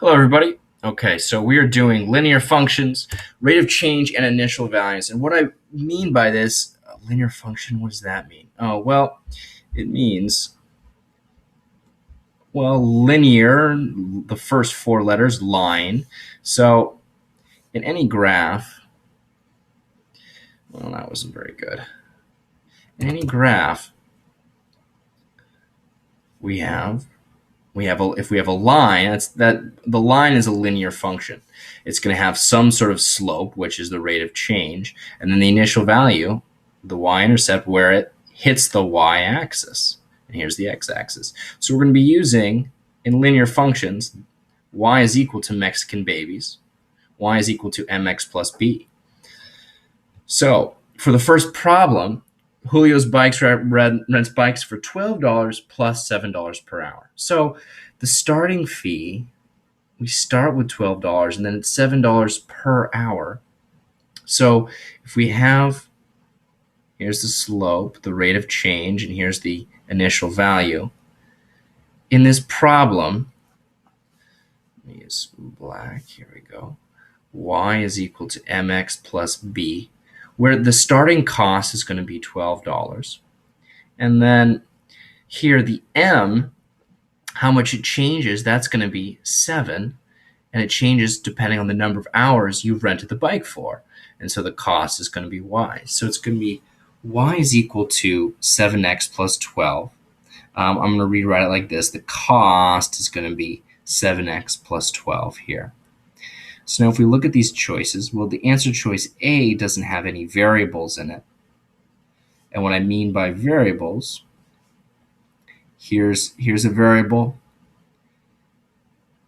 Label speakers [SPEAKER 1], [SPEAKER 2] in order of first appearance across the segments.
[SPEAKER 1] Hello, everybody. Okay, so we are doing linear functions, rate of change, and initial values. And what I mean by this, linear function, what does that mean? Oh, well, it means, linear, the first four letters, line. So in any graph, well, that wasn't very good. In any graph, we have if we have a line, the line is a linear function. It's going to have some sort of slope, which is the rate of change, and then the initial value, the y-intercept, where it hits the y-axis. And here's the x-axis. So we're going to be using, in linear functions, y is equal to Mexican babies, y is equal to mx plus b. So for the first problem, Julio's Bikes rents bikes for $12 plus $7 per hour. So the starting fee, we start with $12 and then it's $7 per hour. So if we have, here's the slope, the rate of change, and here's the initial value. In this problem, let me use black, here we go. Y is equal to mx plus b, where the starting cost is going to be $12. And then here the m, how much it changes, that's going to be 7. And it changes depending on the number of hours you've rented the bike for. And so the cost is going to be y. So it's going to be y is equal to 7x plus 12. I'm going to rewrite it like this. The cost is going to be 7x plus 12 here. So now if we look at these choices, well, the answer choice A doesn't have any variables in it. And what I mean by variables, here's a variable,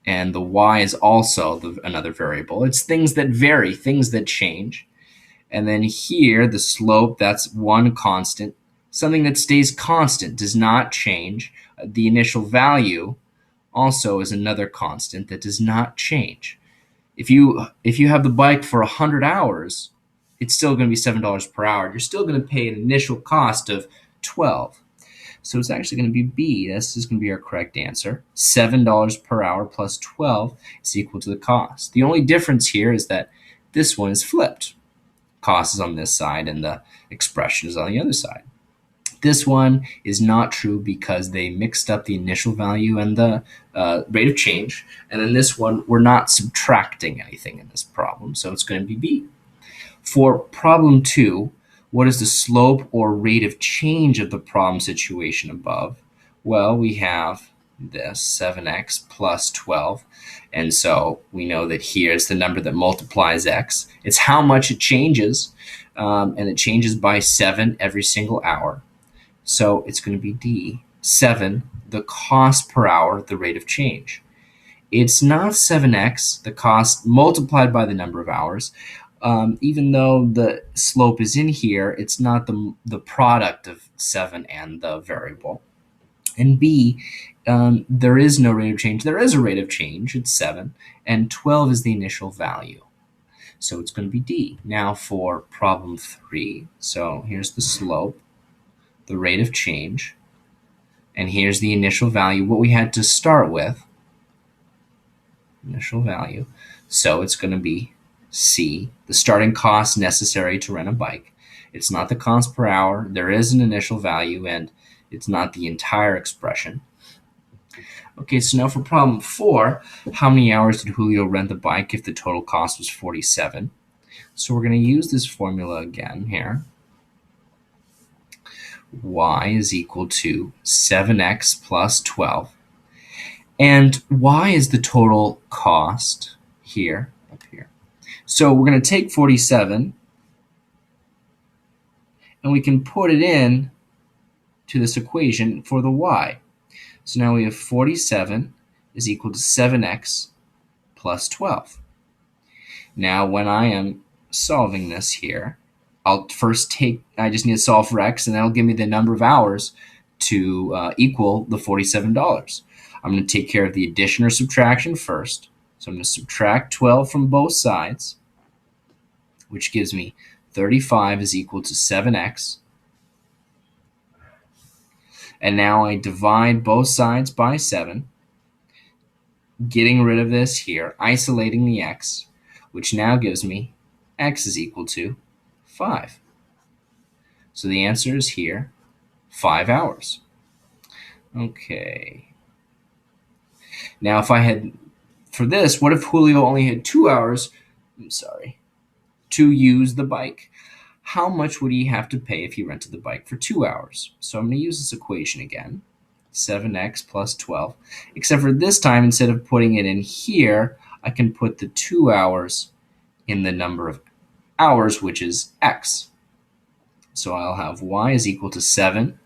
[SPEAKER 1] and the y is also another variable. It's things that vary, things that change. And then here, the slope, that's one constant. Something that stays constant, does not change. The initial value also is another constant that does not change. If you have the bike for 100 hours, it's still going to be $7 per hour. You're still going to pay an initial cost of 12. So it's actually going to be B. This is going to be our correct answer. $7 per hour plus 12 is equal to the cost. The only difference here is that this one is flipped. Cost is on this side and the expression is on the other side. This one is not true because they mixed up the initial value and the rate of change. And then this one, we're not subtracting anything in this problem, so it's going to be B. For problem 2, what is the slope or rate of change of the problem situation above? Well, we have this 7x plus 12. And so we know that here's the number that multiplies x. It's how much it changes, and it changes by 7 every single hour. So it's going to be D. 7, the cost per hour, the rate of change. It's not 7x, the cost multiplied by the number of hours. Even though the slope is in here, it's not the product of 7 and the variable. And B, there is no rate of change. There is a rate of change, it's 7, and 12 is the initial value. So it's going to be D. Now for problem 3, so here's the slope, the rate of change, and here's the initial value, what we had to start with, initial value. So it's going to be C, the starting cost necessary to rent a bike. It's not the cost per hour. There is an initial value, and it's not the entire expression. Okay, so now for problem 4, how many hours did Julio rent the bike if the total cost was 47? So we're going to use this formula again here. Y is equal to 7x plus 12. And y is the total cost here, up here. So we're going to take 47 and we can put it in to this equation for the y. So now we have 47 is equal to 7x plus 12. Now when I am solving this here, I just need to solve for x, and that'll give me the number of hours to equal the $47. I'm going to take care of the addition or subtraction first. So I'm going to subtract 12 from both sides, which gives me 35 is equal to 7x. And now I divide both sides by 7. getting rid of this here, isolating the x, which now gives me x is equal to 5. So the answer is here, 5 hours. Okay. Now if I had, for this, what if Julio only had 2 hours, to use the bike? How much would he have to pay if he rented the bike for 2 hours? So I'm going to use this equation again, 7x plus 12, except for this time, instead of putting it in here, I can put the 2 hours in the number of hours, which is x. So I'll have y is equal to 7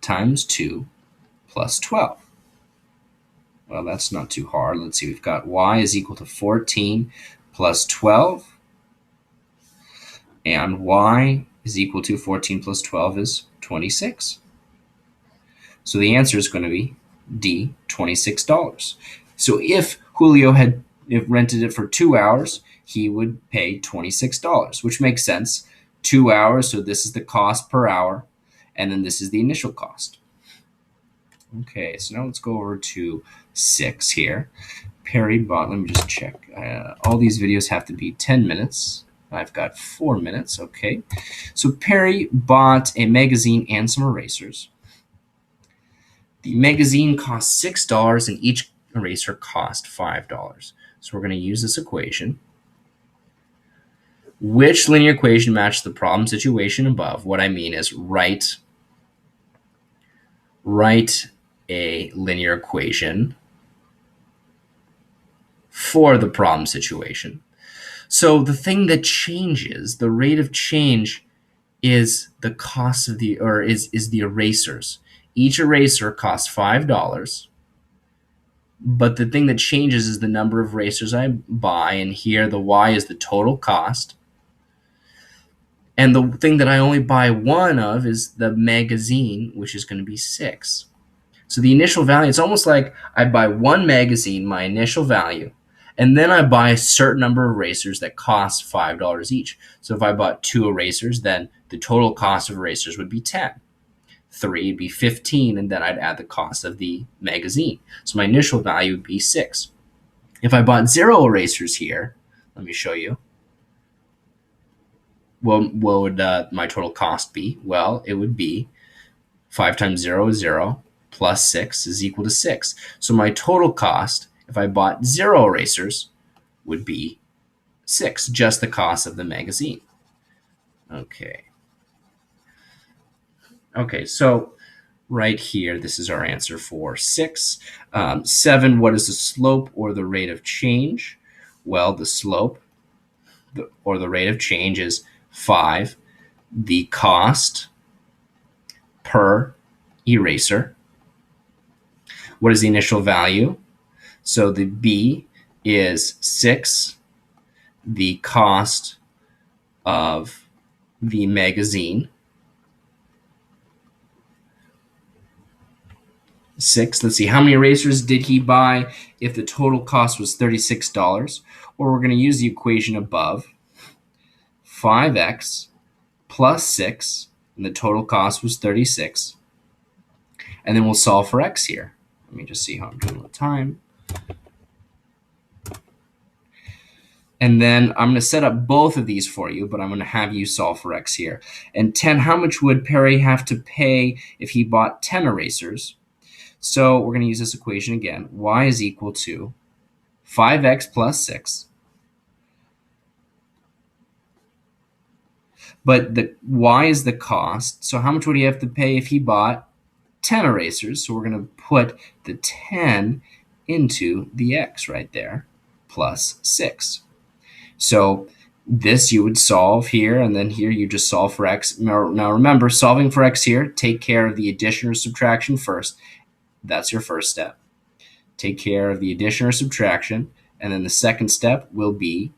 [SPEAKER 1] times 2 plus 12. Well, that's not too hard. Let's see, we've got y is equal to 14 plus 12, and y is equal to 14 plus 12 is 26. So the answer is going to be D, $26. So if Julio had rented it for 2 hours, he would pay $26, which makes sense. 2 hours, so this is the cost per hour, and then this is the initial cost. Okay, so now let's go over to 6 here. Perry bought, let me just check. All these videos have to be 10 minutes. I've got 4 minutes, okay. So Perry bought a magazine and some erasers. The magazine cost $6 and each eraser cost $5. So we're going to use this equation. Which linear equation matches the problem situation above? What I mean is write a linear equation for the problem situation. So the thing that changes, the rate of change, is the cost of the, or is the erasers. Each eraser costs $5, but the thing that changes is the number of erasers I buy, and here the y is the total cost. And the thing that I only buy one of is the magazine, which is going to be 6. So the initial value, it's almost like I buy one magazine, my initial value, and then I buy a certain number of erasers that cost $5 each. So if I bought 2 erasers, then the total cost of erasers would be 10. 3 would be 15, and then I'd add the cost of the magazine. So my initial value would be 6. If I bought 0 erasers here, let me show you. Well, what would my total cost be? Well, it would be 5 times 0 is 0, plus 6 is equal to 6. So my total cost, if I bought 0 erasers, would be 6, just the cost of the magazine. Okay, so right here, this is our answer for 6. 7, what is the slope or the rate of change? Well, the slope or the rate of change is 5. The cost per eraser. What is the initial value? So the B is 6. The cost of the magazine, 6. Let's see, how many erasers did he buy if the total cost was $36? Or we're going to use the equation above, 5x plus 6, and the total cost was 36. And then we'll solve for x here. Let me just see how I'm doing with time. And then I'm going to set up both of these for you, but I'm going to have you solve for x here. And 10, how much would Perry have to pay if he bought 10 erasers? So we're going to use this equation again. Y is equal to 5x plus 6. But the y is the cost. So how much would he have to pay if he bought 10 erasers? So we're going to put the 10 into the x right there, plus 6. So this you would solve here, and then here you just solve for x. Now remember, solving for x here, take care of the addition or subtraction first. That's your first step. Take care of the addition or subtraction, and then the second step will be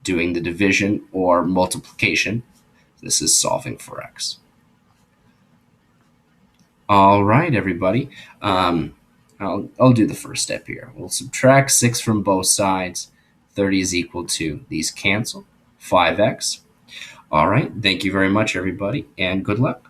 [SPEAKER 1] doing the division or multiplication. This is solving for x. All right, everybody. I'll do the first step here. We'll subtract 6 from both sides. 30 is equal to, these cancel, 5x. All right, thank you very much, everybody, and good luck.